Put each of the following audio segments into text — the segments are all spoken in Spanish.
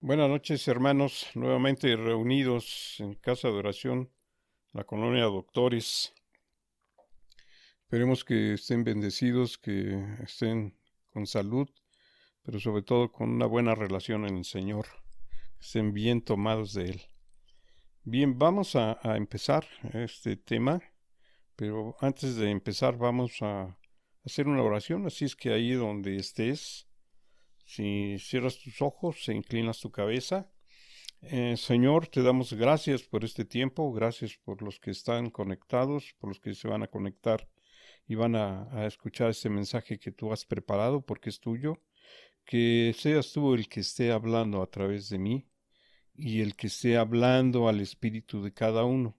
Buenas noches, hermanos, nuevamente reunidos en casa de oración, la colonia Doctores. Esperemos que estén bendecidos, que estén con salud, pero sobre todo con una buena relación en el Señor, que estén bien tomados de Él. Bien, vamos a empezar este tema, pero antes de empezar vamos a hacer una oración, así es que ahí donde estés, si cierras tus ojos, se inclinas tu cabeza. Señor, te damos gracias por este tiempo, gracias por los que están conectados, por los que se van a conectar y van a escuchar este mensaje que tú has preparado porque es tuyo. Que seas tú el que esté hablando a través de mí y el que esté hablando al espíritu de cada uno.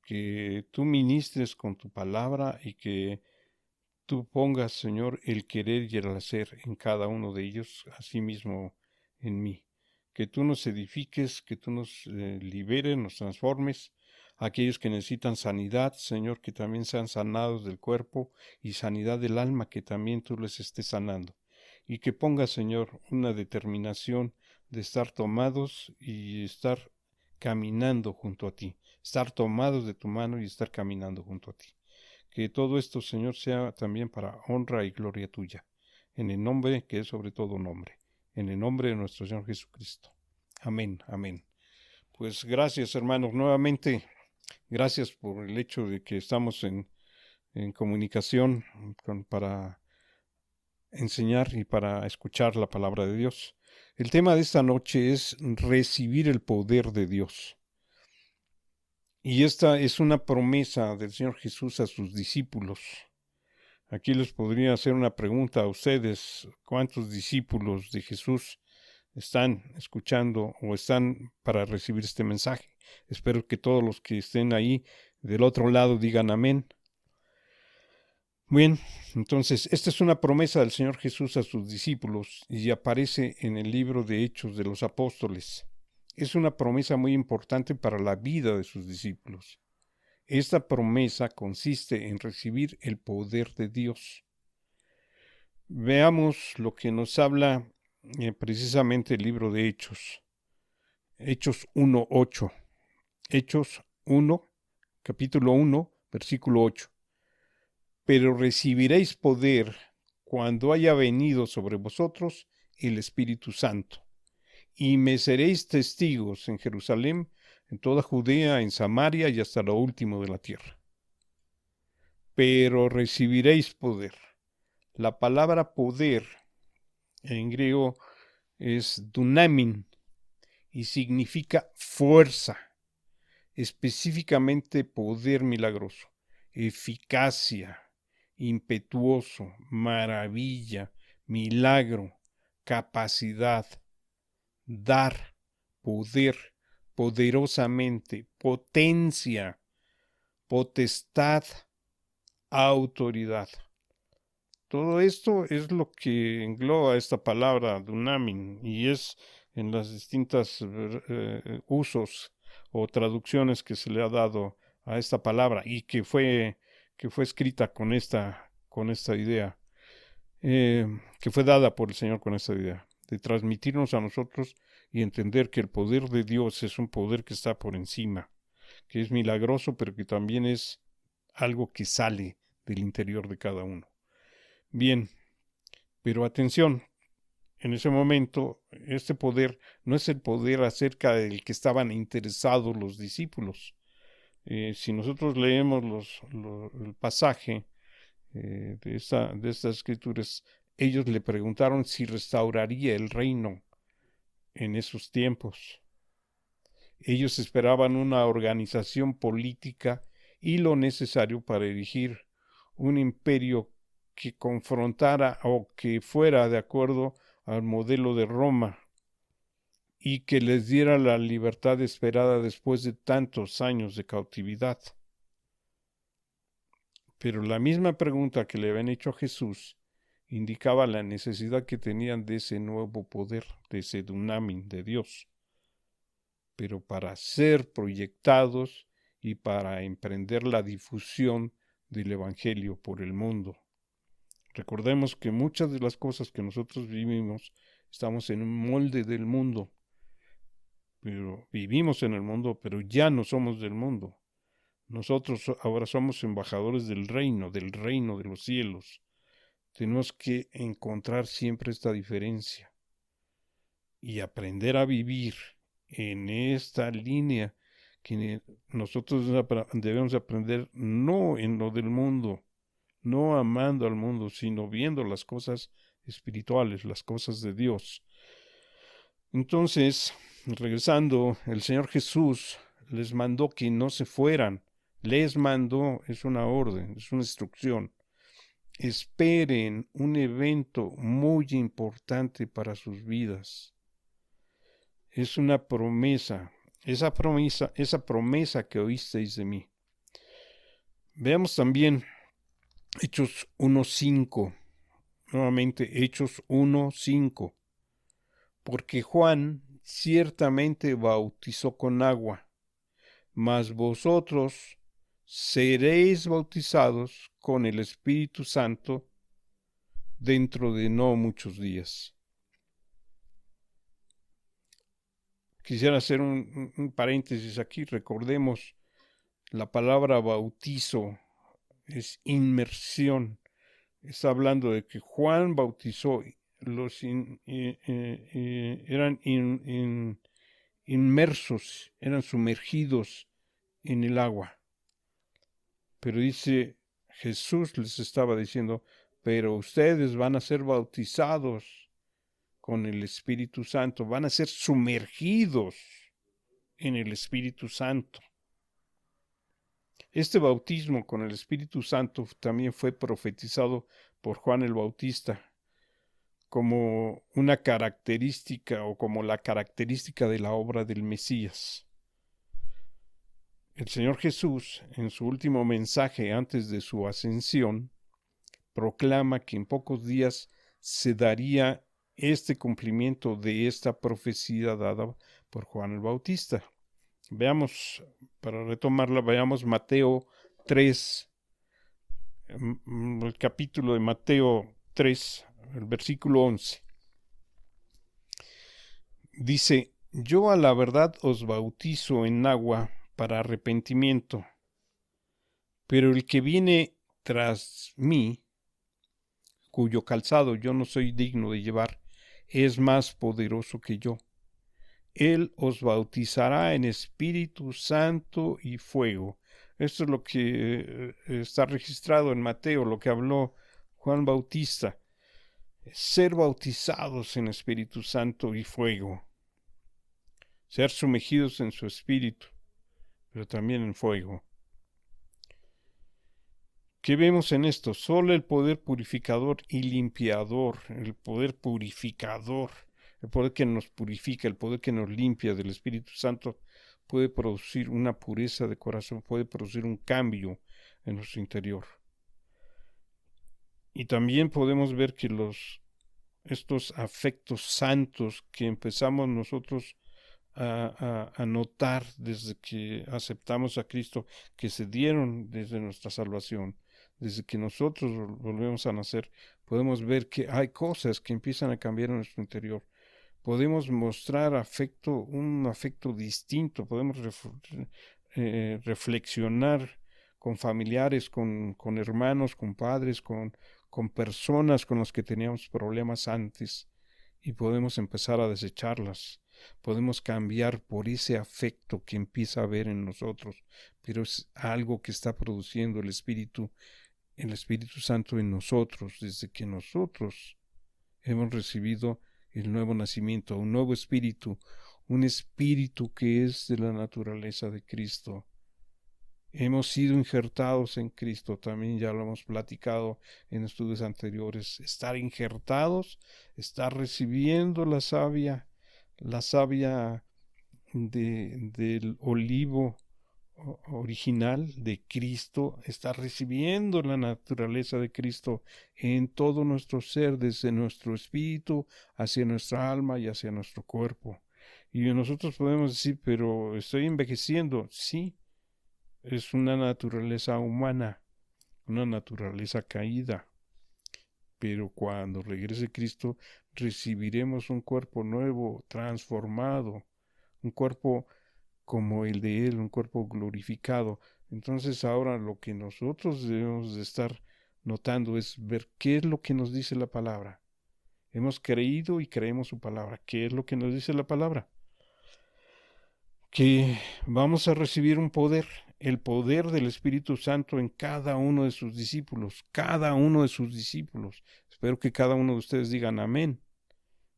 Que tú ministres con tu palabra y que tú pongas, Señor, el querer y el hacer en cada uno de ellos, asimismo en mí. Que tú nos edifiques, que tú nos liberes, nos transformes. Aquellos que necesitan sanidad, Señor, que también sean sanados del cuerpo y sanidad del alma, que también tú les estés sanando. Y que pongas, Señor, una determinación de estar tomados y estar caminando junto a ti. Estar tomados de tu mano y estar caminando junto a ti. Que todo esto, Señor, sea también para honra y gloria tuya, en el nombre que es sobre todo nombre, en el nombre de nuestro Señor Jesucristo. Amén, amén. Pues gracias, hermanos, nuevamente, gracias por el hecho de que estamos en comunicación para enseñar y para escuchar la palabra de Dios. El tema de esta noche es recibir el poder de Dios. Y esta es una promesa del Señor Jesús a sus discípulos. Aquí les podría hacer una pregunta a ustedes. ¿Cuántos discípulos de Jesús están escuchando o están para recibir este mensaje? Espero que todos los que estén ahí del otro lado digan amén. Bien, entonces, esta es una promesa del Señor Jesús a sus discípulos y aparece en el libro de Hechos de los Apóstoles. Es una promesa muy importante para la vida de sus discípulos. Esta promesa consiste en recibir el poder de Dios. Veamos lo que nos habla precisamente el libro de Hechos. Hechos 1:8. Hechos 1, capítulo 1, versículo 8. Pero recibiréis poder cuando haya venido sobre vosotros el Espíritu Santo, y me seréis testigos en Jerusalén, en toda Judea, en Samaria y hasta lo último de la tierra. Pero recibiréis poder. La palabra poder en griego es dunamin y significa fuerza, específicamente poder milagroso, eficacia, impetuoso, maravilla, milagro, capacidad, dar, poder, poderosamente, potencia, potestad, autoridad. Todo esto es lo que engloba esta palabra dunamin y es en las distintas usos o traducciones que se le ha dado a esta palabra y que fue escrita con esta idea, que fue dada por el Señor con esta idea, de transmitirnos a nosotros y entender que el poder de Dios es un poder que está por encima, que es milagroso, pero que también es algo que sale del interior de cada uno. Bien, pero atención, en ese momento este poder no es el poder acerca del que estaban interesados los discípulos. Si nosotros leemos el pasaje de estas escrituras, ellos le preguntaron si restauraría el reino en esos tiempos. Ellos esperaban una organización política y lo necesario para erigir un imperio que confrontara o que fuera de acuerdo al modelo de Roma y que les diera la libertad esperada después de tantos años de cautividad. Pero la misma pregunta que le habían hecho a Jesús indicaba la necesidad que tenían de ese nuevo poder, de ese dunamin de Dios, pero para ser proyectados y para emprender la difusión del Evangelio por el mundo. Recordemos que muchas de las cosas que nosotros vivimos estamos en un molde del mundo, pero vivimos en el mundo, pero ya no somos del mundo. Nosotros ahora somos embajadores del reino de los cielos. Tenemos que encontrar siempre esta diferencia y aprender a vivir en esta línea que nosotros debemos aprender no en lo del mundo, no amando al mundo, sino viendo las cosas espirituales, las cosas de Dios. Entonces, regresando, el Señor Jesús les mandó que no se fueran. Les mandó, es una orden, es una instrucción. Esperen un evento muy importante para sus vidas. Es una promesa, esa promesa que oísteis de mí. Veamos también Hechos 1:5. Nuevamente, Hechos 1:5. Porque Juan ciertamente bautizó con agua, mas vosotros seréis bautizados con el Espíritu Santo dentro de no muchos días. Quisiera hacer un paréntesis aquí. Recordemos, la palabra bautizo es inmersión. Está hablando de que Juan bautizó, eran inmersos, eran sumergidos en el agua. Pero dice, Jesús les estaba diciendo, pero ustedes van a ser bautizados con el Espíritu Santo, van a ser sumergidos en el Espíritu Santo. Este bautismo con el Espíritu Santo también fue profetizado por Juan el Bautista como una característica o como la característica de la obra del Mesías. El Señor Jesús, en su último mensaje antes de su ascensión, proclama que en pocos días se daría este cumplimiento de esta profecía dada por Juan el Bautista. Veamos, para retomarla, veamos Mateo 3, el capítulo de Mateo 3, el versículo 11. Dice, yo a la verdad os bautizo en agua para arrepentimiento, pero el que viene tras mí, cuyo calzado yo no soy digno de llevar, es más poderoso que yo. Él os bautizará en Espíritu Santo y fuego. Esto es lo que está registrado en Mateo, lo que habló Juan Bautista. Ser bautizados en Espíritu Santo y fuego. Ser sumergidos en su Espíritu, pero también en fuego. ¿Qué vemos en esto? Solo el poder purificador y limpiador, el poder purificador, el poder que nos purifica, el poder que nos limpia del Espíritu Santo puede producir una pureza de corazón, puede producir un cambio en nuestro interior. Y también podemos ver que estos afectos santos que empezamos nosotros a notar desde que aceptamos a Cristo, que se dieron desde nuestra salvación, desde que nosotros volvemos a nacer, podemos ver que hay cosas que empiezan a cambiar en nuestro interior. Podemos mostrar un afecto distinto, podemos reflexionar con familiares, con hermanos, con padres, con personas con las que teníamos problemas antes, y podemos empezar a desecharlas. Podemos cambiar por ese afecto que empieza a haber en nosotros, pero es algo que está produciendo el Espíritu Santo en nosotros, desde que nosotros hemos recibido el nuevo nacimiento, un nuevo espíritu, un espíritu que es de la naturaleza de Cristo. Hemos sido injertados en Cristo, también ya lo hemos platicado en estudios anteriores. Estar injertados, estar recibiendo la savia del olivo original de Cristo, está recibiendo la naturaleza de Cristo en todo nuestro ser, desde nuestro espíritu hacia nuestra alma y hacia nuestro cuerpo. Y nosotros podemos decir, pero estoy envejeciendo. Sí, es una naturaleza humana, una naturaleza caída. Pero cuando regrese Cristo, recibiremos un cuerpo nuevo, transformado, un cuerpo como el de Él, un cuerpo glorificado. Entonces ahora lo que nosotros debemos de estar notando es ver qué es lo que nos dice la palabra. Hemos creído y creemos su palabra. ¿Qué es lo que nos dice la palabra? Que vamos a recibir un poder, el poder del Espíritu Santo en cada uno de sus discípulos, cada uno de sus discípulos. Espero que cada uno de ustedes digan amén.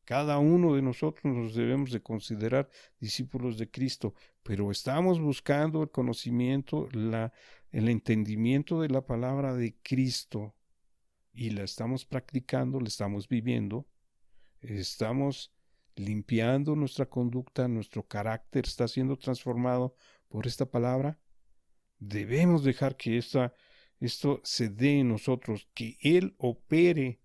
Cada uno de nosotros nos debemos de considerar discípulos de Cristo, pero estamos buscando el conocimiento, el entendimiento de la palabra de Cristo y la estamos practicando, la estamos viviendo, estamos limpiando nuestra conducta, nuestro carácter está siendo transformado por esta palabra. Debemos dejar que esto se dé en nosotros, que Él opere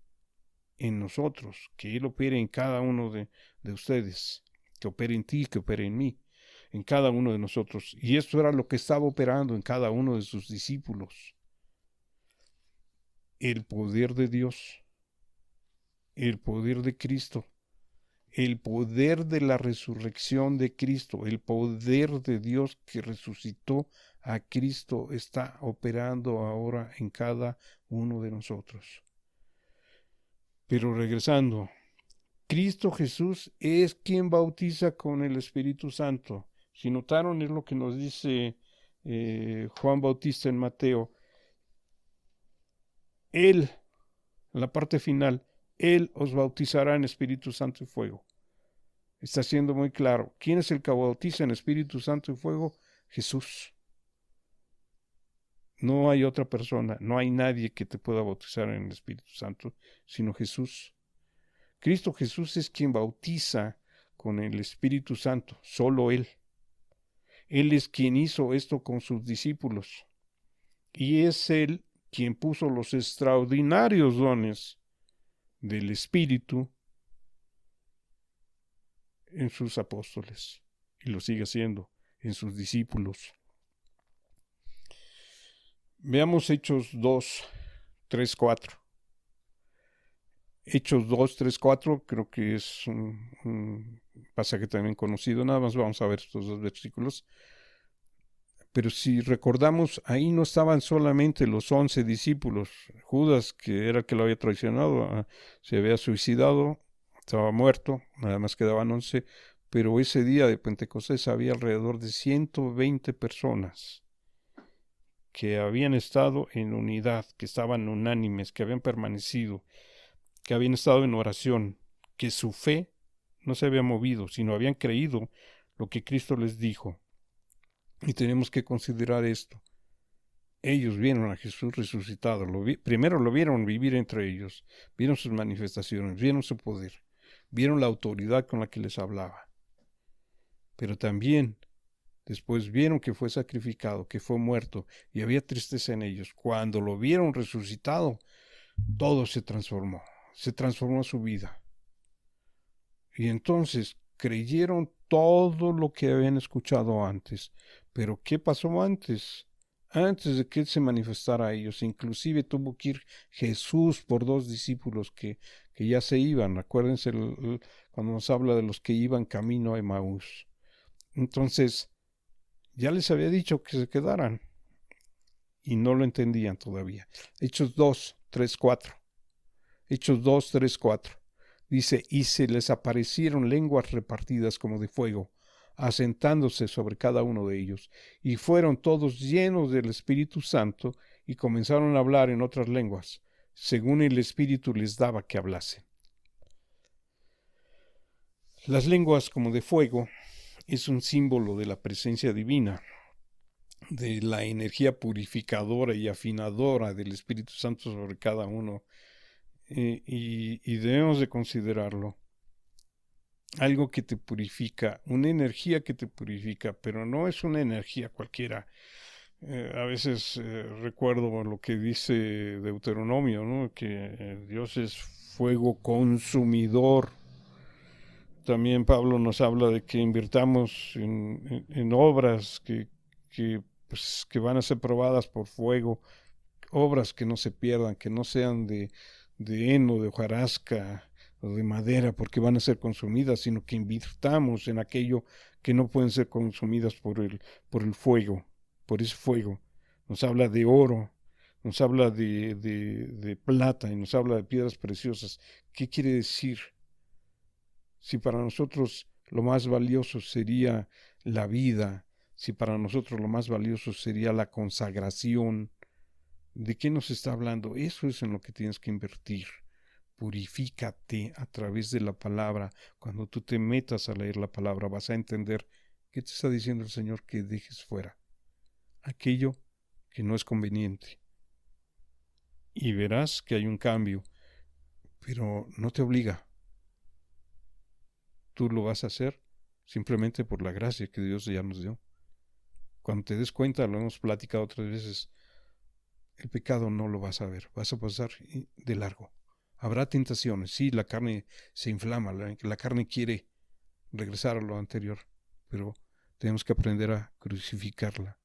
en nosotros, que Él opere en cada uno de ustedes, que opere en ti, que opere en mí, en cada uno de nosotros. Y esto era lo que estaba operando en cada uno de sus discípulos. El poder de Dios, el poder de Cristo, el poder de la resurrección de Cristo, el poder de Dios que resucitó a Cristo está operando ahora en cada uno de nosotros. Pero regresando, Cristo Jesús es quien bautiza con el Espíritu Santo. Si notaron, es lo que nos dice Juan Bautista en Mateo. Él, la parte final, Él os bautizará en Espíritu Santo y fuego. Está siendo muy claro. ¿Quién es el que bautiza en Espíritu Santo y fuego? Jesús. No hay otra persona, no hay nadie que te pueda bautizar en el Espíritu Santo, sino Jesús. Cristo Jesús es quien bautiza con el Espíritu Santo, solo Él. Él es quien hizo esto con sus discípulos. Y es Él quien puso los extraordinarios dones del Espíritu en sus apóstoles. Y lo sigue haciendo en sus discípulos. Veamos Hechos 2, 3, 4. Hechos 2, 3, 4, creo que es un pasaje también conocido. Nada más vamos a ver estos dos versículos. Pero si recordamos, ahí no estaban solamente los 11 discípulos. Judas, que era el que lo había traicionado, se había suicidado, estaba muerto, nada más quedaban 11. Pero ese día de Pentecostés había alrededor de 120 personas que habían estado en unidad, que estaban unánimes, que habían permanecido, que habían estado en oración, que su fe no se había movido, sino habían creído lo que Cristo les dijo. Y tenemos que considerar esto. Ellos vieron a Jesús resucitado, primero lo vieron vivir entre ellos, vieron sus manifestaciones, vieron su poder, vieron la autoridad con la que les hablaba. Pero también después vieron que fue sacrificado, que fue muerto, y había tristeza en ellos. Cuando lo vieron resucitado, todo se transformó su vida. Y entonces creyeron todo lo que habían escuchado antes. Pero ¿qué pasó antes? Antes de que Él se manifestara a ellos, inclusive tuvo que ir Jesús por 2 discípulos que ya se iban. Acuérdense cuando nos habla de los que iban camino a Emaús. Entonces, ya les había dicho que se quedaran y no lo entendían todavía. Hechos 2, 3, 4. Hechos 2, 3, 4. Dice, y se les aparecieron lenguas repartidas como de fuego, asentándose sobre cada uno de ellos, y fueron todos llenos del Espíritu Santo, y comenzaron a hablar en otras lenguas, según el Espíritu les daba que hablasen. Las lenguas como de fuego es un símbolo de la presencia divina, de la energía purificadora y afinadora del Espíritu Santo sobre cada uno, y debemos de considerarlo. Algo que te purifica, una energía que te purifica, pero no es una energía cualquiera. A veces recuerdo lo que dice Deuteronomio, ¿no? Que Dios es fuego consumidor. También Pablo nos habla de que invirtamos en obras que van a ser probadas por fuego, obras que no se pierdan, que no sean de heno, de hojarasca, o de madera porque van a ser consumidas, sino que invirtamos en aquello que no pueden ser consumidas por el fuego, por ese fuego. Nos habla de oro, nos habla de plata y nos habla de piedras preciosas. ¿Qué quiere decir? Si para nosotros lo más valioso sería la vida, si para nosotros lo más valioso sería la consagración, ¿de qué nos está hablando? Eso es en lo que tienes que invertir. Purifícate a través de la palabra. Cuando tú te metas a leer la palabra vas a entender qué te está diciendo el Señor que dejes fuera aquello que no es conveniente. Y verás que hay un cambio, pero no te obliga. Tú lo vas a hacer simplemente por la gracia que Dios ya nos dio. Cuando te des cuenta, lo hemos platicado otras veces, el pecado no lo vas a ver, vas a pasar de largo. Habrá tentaciones, sí, la carne se inflama, la carne quiere regresar a lo anterior, pero tenemos que aprender a crucificarla,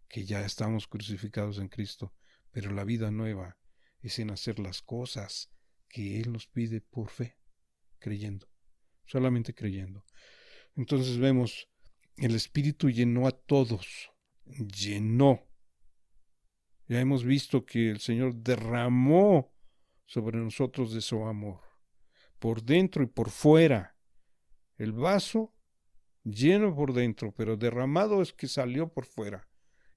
que ya estamos crucificados en Cristo, pero la vida nueva es en hacer las cosas que Él nos pide por fe, creyendo, solamente creyendo. Entonces vemos, el Espíritu llenó a todos, llenó. Ya hemos visto que el Señor derramó sobre nosotros de su amor, por dentro y por fuera. El vaso lleno por dentro, pero derramado es que salió por fuera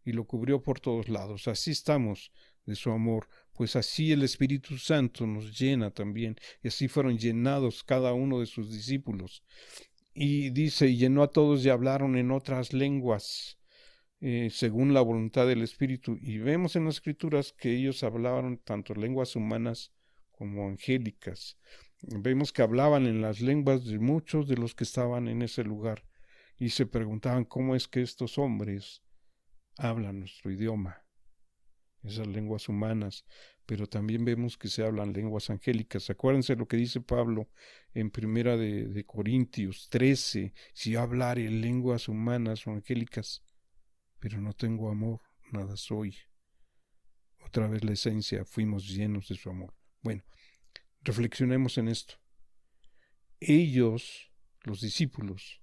y lo cubrió por todos lados. Así estamos de su amor, pues así el Espíritu Santo nos llena también, y así fueron llenados cada uno de sus discípulos. Y dice, y llenó a todos y hablaron en otras lenguas, según la voluntad del Espíritu. Y vemos en las Escrituras que ellos hablaban tanto lenguas humanas como angélicas. Vemos que hablaban en las lenguas de muchos de los que estaban en ese lugar y se preguntaban cómo es que estos hombres hablan nuestro idioma, esas lenguas humanas, pero también vemos que se hablan lenguas angélicas. Acuérdense lo que dice Pablo en primera de Corintios 13, si yo hablare lenguas humanas o angélicas, pero no tengo amor, nada soy. Otra vez la esencia, fuimos llenos de su amor. Bueno, reflexionemos en esto. Ellos, los discípulos,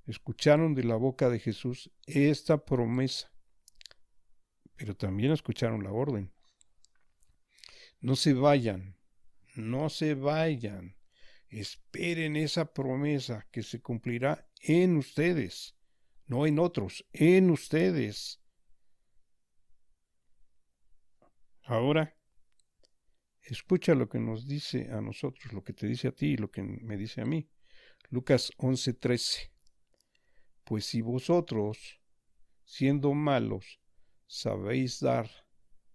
escucharon de la boca de Jesús esta promesa, pero también escucharon la orden. No se vayan, no se vayan. Esperen esa promesa que se cumplirá en ustedes, no en otros, en ustedes. Ahora, escucha lo que nos dice a nosotros, lo que te dice a ti y lo que me dice a mí. Lucas 11:13. Pues si vosotros, siendo malos, sabéis dar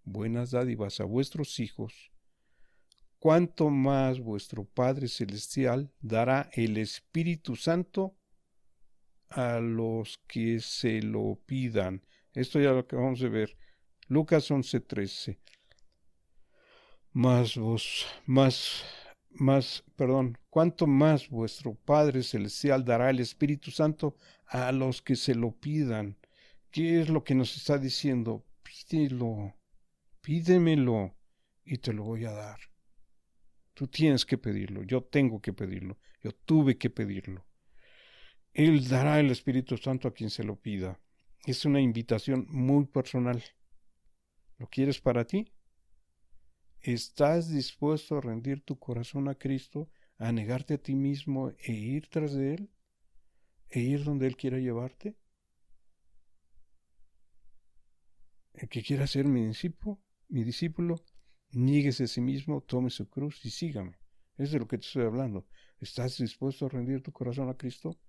buenas dádivas a vuestros hijos, cuánto más vuestro Padre Celestial dará el Espíritu Santo a los que se lo pidan. Esto ya lo acabamos de ver. Lucas 11:13. Cuánto más vuestro Padre Celestial dará el Espíritu Santo a los que se lo pidan. ¿Qué es lo que nos está diciendo? Pídelo, pídemelo y te lo voy a dar. Tú tienes que pedirlo, yo tengo que pedirlo, yo tuve que pedirlo. Él dará el Espíritu Santo a quien se lo pida. Es una invitación muy personal. ¿Lo quieres para ti? ¿Estás dispuesto a rendir tu corazón a Cristo, a negarte a ti mismo e ir tras de Él? ¿E ir donde Él quiera llevarte? El que quiera ser mi discípulo, niéguese a sí mismo, tome su cruz y sígame. Es de lo que te estoy hablando. ¿Estás dispuesto a rendir tu corazón a Cristo?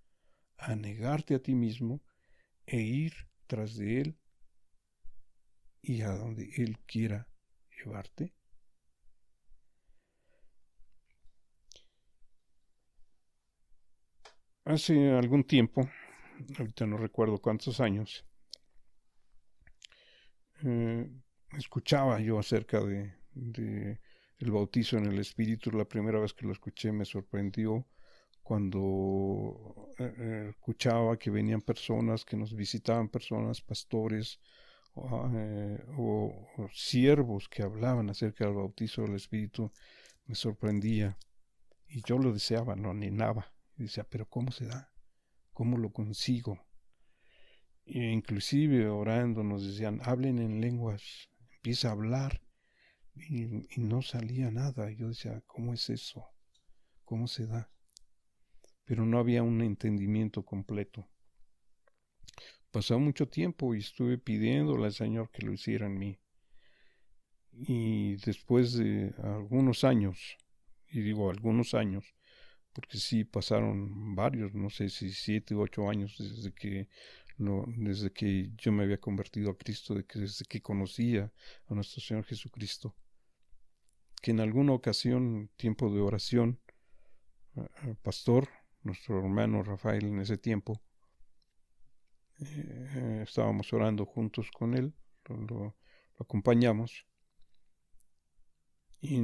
A negarte a ti mismo e ir tras de Él y a donde Él quiera llevarte. Hace algún tiempo, ahorita no recuerdo cuántos años, escuchaba yo acerca de el bautizo en el Espíritu. La primera vez que lo escuché me sorprendió cuando escuchaba que venían personas, que nos visitaban personas, pastores o siervos que hablaban acerca del bautizo del Espíritu. Me sorprendía. Y yo lo deseaba, lo anhelaba. Y decía, pero ¿cómo se da? ¿Cómo lo consigo? E inclusive orando nos decían, hablen en lenguas, empieza a hablar. Y no salía nada. Yo decía, ¿cómo es eso? ¿Cómo se da? Pero no había un entendimiento completo. Pasó mucho tiempo y estuve pidiéndole al Señor que lo hiciera en mí. Y después de algunos años, y digo algunos años, porque sí pasaron varios, no sé si 7 u 8 años desde que yo me había convertido a Cristo, desde que conocía a nuestro Señor Jesucristo, que en alguna ocasión, tiempo de oración, el pastor, nuestro hermano Rafael en ese tiempo, estábamos orando juntos con él, lo acompañamos, y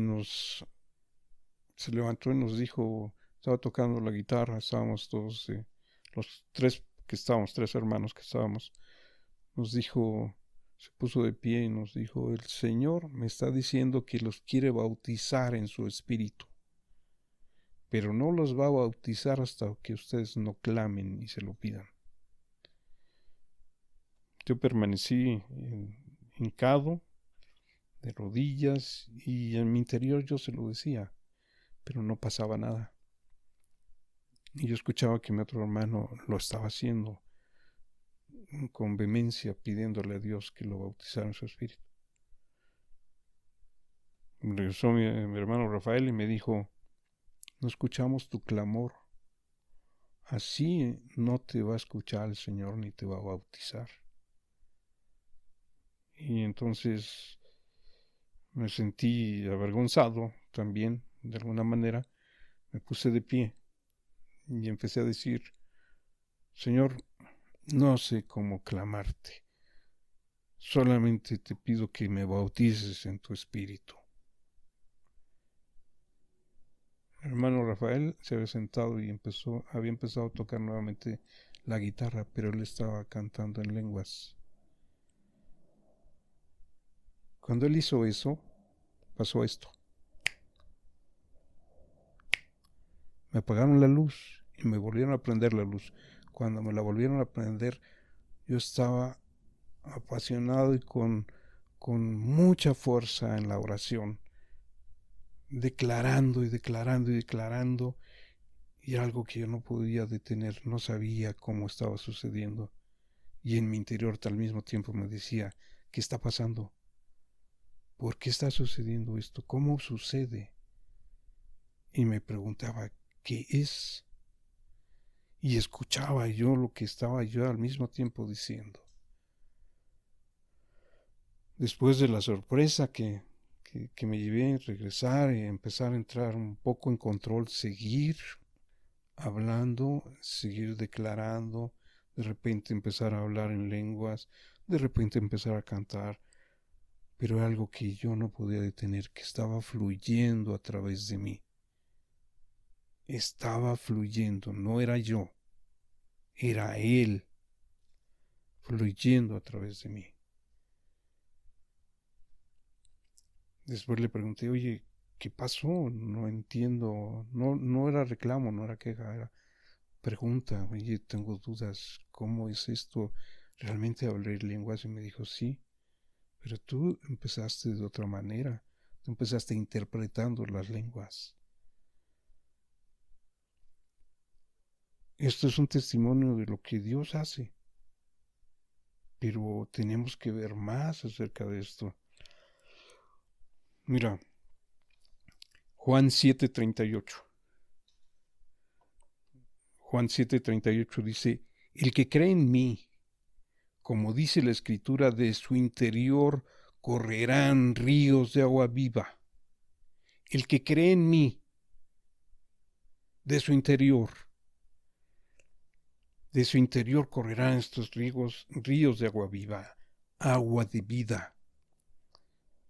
se levantó y nos dijo, estaba tocando la guitarra, estábamos todos, los tres hermanos que estábamos, nos dijo, se puso de pie y nos dijo, el Señor me está diciendo que los quiere bautizar en su espíritu, pero no los va a bautizar hasta que ustedes no clamen y se lo pidan. Yo permanecí hincado, de rodillas, y en mi interior yo se lo decía, pero no pasaba nada. Y yo escuchaba que mi otro hermano lo estaba haciendo con vehemencia, pidiéndole a Dios que lo bautizara en su espíritu. Regresó mi hermano Rafael y me dijo, no escuchamos tu clamor, así no te va a escuchar el Señor ni te va a bautizar. Y entonces me sentí avergonzado también, de alguna manera. Me puse de pie y empecé a decir, Señor, no sé cómo clamarte, solamente te pido que me bautices en tu espíritu. El hermano Rafael se había sentado y había empezado a tocar nuevamente la guitarra, pero él estaba cantando en lenguas. Cuando él hizo eso, pasó esto. Me apagaron la luz y me volvieron a prender la luz. Cuando me la volvieron a prender, yo estaba apasionado y con mucha fuerza en la oración, declarando y declarando y declarando, y algo que yo no podía detener, no sabía cómo estaba sucediendo. Y en mi interior al mismo tiempo me decía, ¿qué está pasando? ¿Por qué está sucediendo esto? ¿Cómo sucede? Y me preguntaba, ¿qué es? Y escuchaba yo lo que estaba yo al mismo tiempo diciendo. Después de la sorpresa que me llevé a regresar y empezar a entrar un poco en control, seguir hablando, seguir declarando, de repente empezar a hablar en lenguas, de repente empezar a cantar, pero algo que yo no podía detener, que estaba fluyendo a través de mí. Estaba fluyendo, no era yo, era Él fluyendo a través de mí. Después le pregunté, oye, ¿qué pasó? No entiendo, no era reclamo, no era queja, era pregunta, oye, tengo dudas, ¿cómo es esto? ¿Realmente hablé lenguas? Y me dijo, sí, pero tú empezaste de otra manera, tú empezaste interpretando las lenguas. Esto es un testimonio de lo que Dios hace, pero tenemos que ver más acerca de esto. Mira, Juan 7:38. Juan 7:38 dice, el que cree en mí, como dice la Escritura, de su interior correrán ríos de agua viva. El que cree en mí, de su interior correrán estos ríos de agua viva, agua de vida.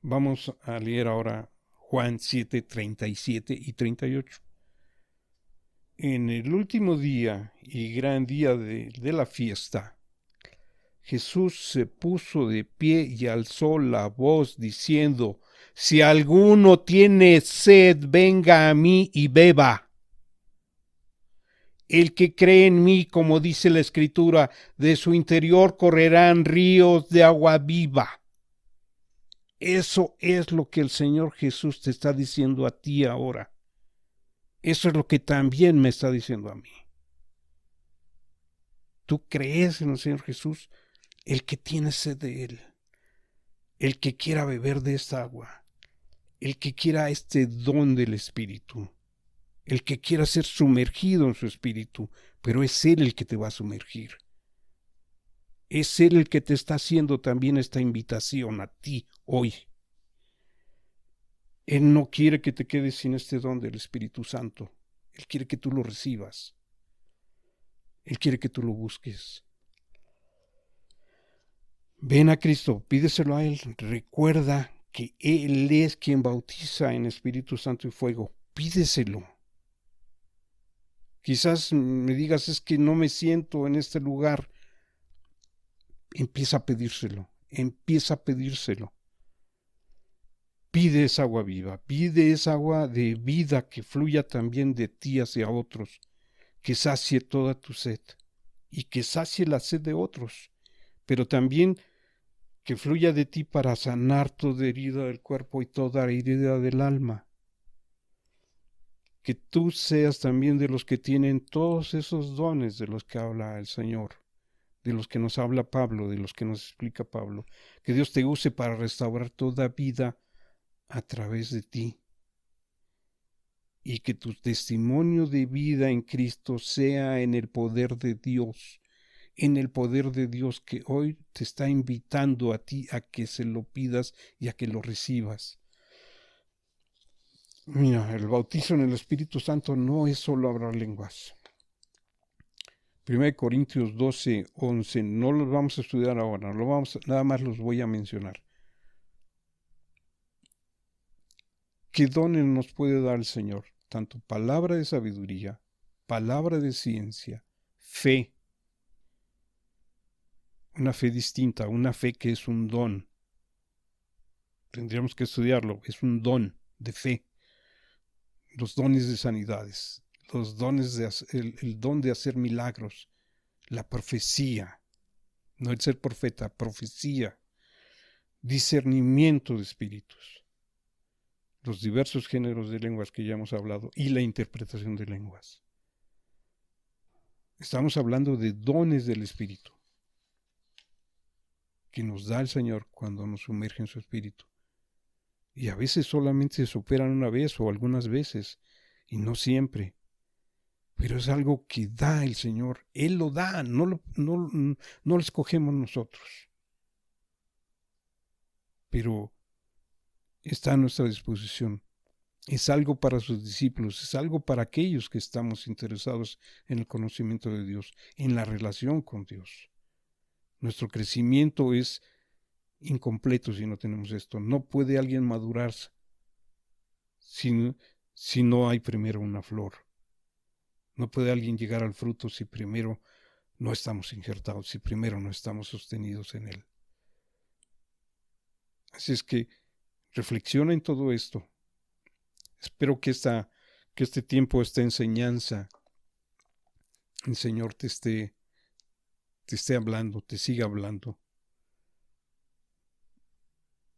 Vamos a leer ahora Juan 7:37 y 38. En el último día y gran día de la fiesta, Jesús se puso de pie y alzó la voz diciendo, si alguno tiene sed, venga a mí y beba. El que cree en mí, como dice la Escritura, de su interior correrán ríos de agua viva. Eso es lo que el Señor Jesús te está diciendo a ti ahora. Eso es lo que también me está diciendo a mí. ¿Tú crees en el Señor Jesús? El que tiene sed de Él, el que quiera beber de esta agua, el que quiera este don del Espíritu, el que quiera ser sumergido en su Espíritu, pero es Él el que te va a sumergir. Es Él el que te está haciendo también esta invitación a ti hoy. Él no quiere que te quedes sin este don del Espíritu Santo. Él quiere que tú lo recibas. Él quiere que tú lo busques. Ven a Cristo, pídeselo a Él. Recuerda que Él es quien bautiza en Espíritu Santo y fuego. Pídeselo. Quizás me digas, es que no me siento en este lugar. Empieza a pedírselo. Empieza a pedírselo. Pide esa agua viva, pide esa agua de vida que fluya también de ti hacia otros, que sacie toda tu sed y que sacie la sed de otros, pero también que fluya de ti para sanar toda herida del cuerpo y toda herida del alma. Que tú seas también de los que tienen todos esos dones de los que habla el Señor, de los que nos habla Pablo, de los que nos explica Pablo. Que Dios te use para restaurar toda vida a través de ti. Y que tu testimonio de vida en Cristo sea en el poder de Dios, en el poder de Dios que hoy te está invitando a ti a que se lo pidas y a que lo recibas. Mira, el bautizo en el Espíritu Santo no es solo hablar lenguas. 1 Corintios 12, 11, no los vamos a estudiar ahora, nada más los voy a mencionar. ¿Qué dones nos puede dar el Señor? Tanto palabra de sabiduría, palabra de ciencia, fe. Una fe distinta, una fe que es un don. Tendríamos que estudiarlo, es un don de fe. Los dones de sanidades, los dones el don de hacer milagros, la profecía, no el ser profeta, profecía, discernimiento de espíritus, los diversos géneros de lenguas que ya hemos hablado y la interpretación de lenguas. Estamos hablando de dones del Espíritu que nos da el Señor cuando nos sumerge en su Espíritu. Y a veces solamente se superan una vez o algunas veces, y no siempre. Pero es algo que da el Señor. Él lo da, no lo escogemos nosotros. Pero está a nuestra disposición. Es algo para sus discípulos, es algo para aquellos que estamos interesados en el conocimiento de Dios, en la relación con Dios. Nuestro crecimiento es incompleto si no tenemos esto. No puede alguien madurarse si no hay primero una flor. No puede alguien llegar al fruto si primero no estamos injertados, si primero no estamos sostenidos en él. Así es que reflexiona en todo esto. Espero que este tiempo, esta enseñanza, el Señor te esté hablando, te siga hablando.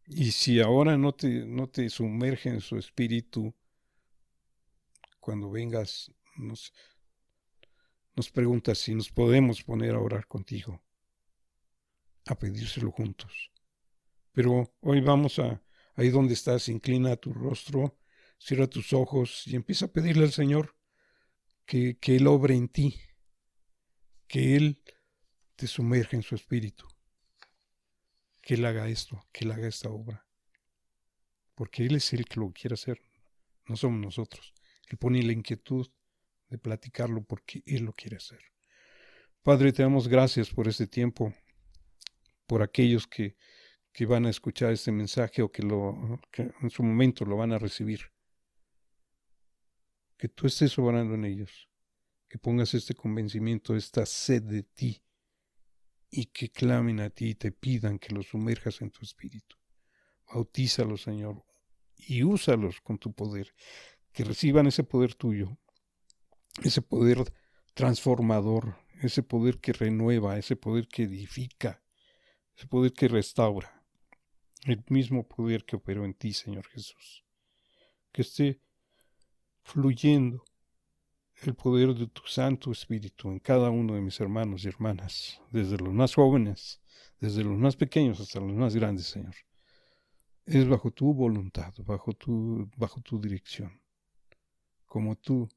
Y si ahora no te sumerge en su espíritu, cuando vengas, nos preguntas si nos podemos poner a orar contigo, a pedírselo juntos. Pero hoy vamos ahí donde estás, inclina tu rostro, cierra tus ojos y empieza a pedirle al Señor que Él obre en ti, que Él te sumerja en su espíritu, que Él haga esto, que Él haga esta obra. Porque Él es el que lo quiere hacer, no somos nosotros. Él pone la inquietud de platicarlo porque Él lo quiere hacer. Padre, te damos gracias por este tiempo, por aquellos que van a escuchar este mensaje o que en su momento lo van a recibir. Que tú estés obrando en ellos, que pongas este convencimiento, esta sed de ti, y que clamen a ti y te pidan que los sumerjas en tu espíritu. Bautízalos, Señor, y úsalos con tu poder, que reciban ese poder tuyo, ese poder transformador, ese poder que renueva, ese poder que edifica, ese poder que restaura, el mismo poder que operó en ti, Señor Jesús. Que esté fluyendo el poder de tu Santo Espíritu en cada uno de mis hermanos y hermanas, desde los más jóvenes, desde los más pequeños hasta los más grandes, Señor. Es bajo tu voluntad, bajo tu dirección, como tú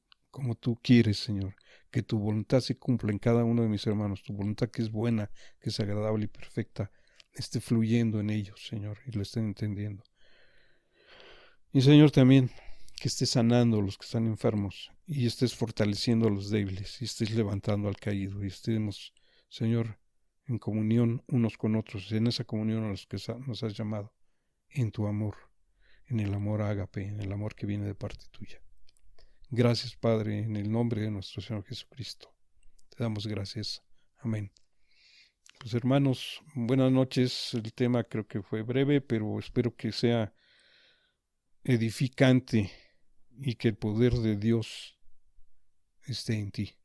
quieres, Señor, que tu voluntad se cumpla en cada uno de mis hermanos, tu voluntad que es buena, que es agradable y perfecta, esté fluyendo en ellos, Señor, y lo estén entendiendo. Y Señor, también que estés sanando a los que están enfermos y estés fortaleciendo a los débiles y estés levantando al caído y estemos, Señor, en comunión unos con otros, en esa comunión a los que nos has llamado, en tu amor, en el amor ágape, en el amor que viene de parte tuya. Gracias, Padre, en el nombre de nuestro Señor Jesucristo. Te damos gracias. Amén. Pues hermanos, buenas noches. El tema creo que fue breve, pero espero que sea edificante y que el poder de Dios esté en ti.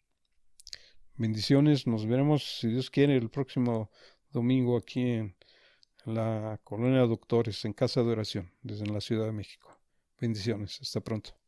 Bendiciones, nos veremos, si Dios quiere, el próximo domingo aquí en la Colonia Doctores, en Casa de Oración, desde la Ciudad de México. Bendiciones, hasta pronto.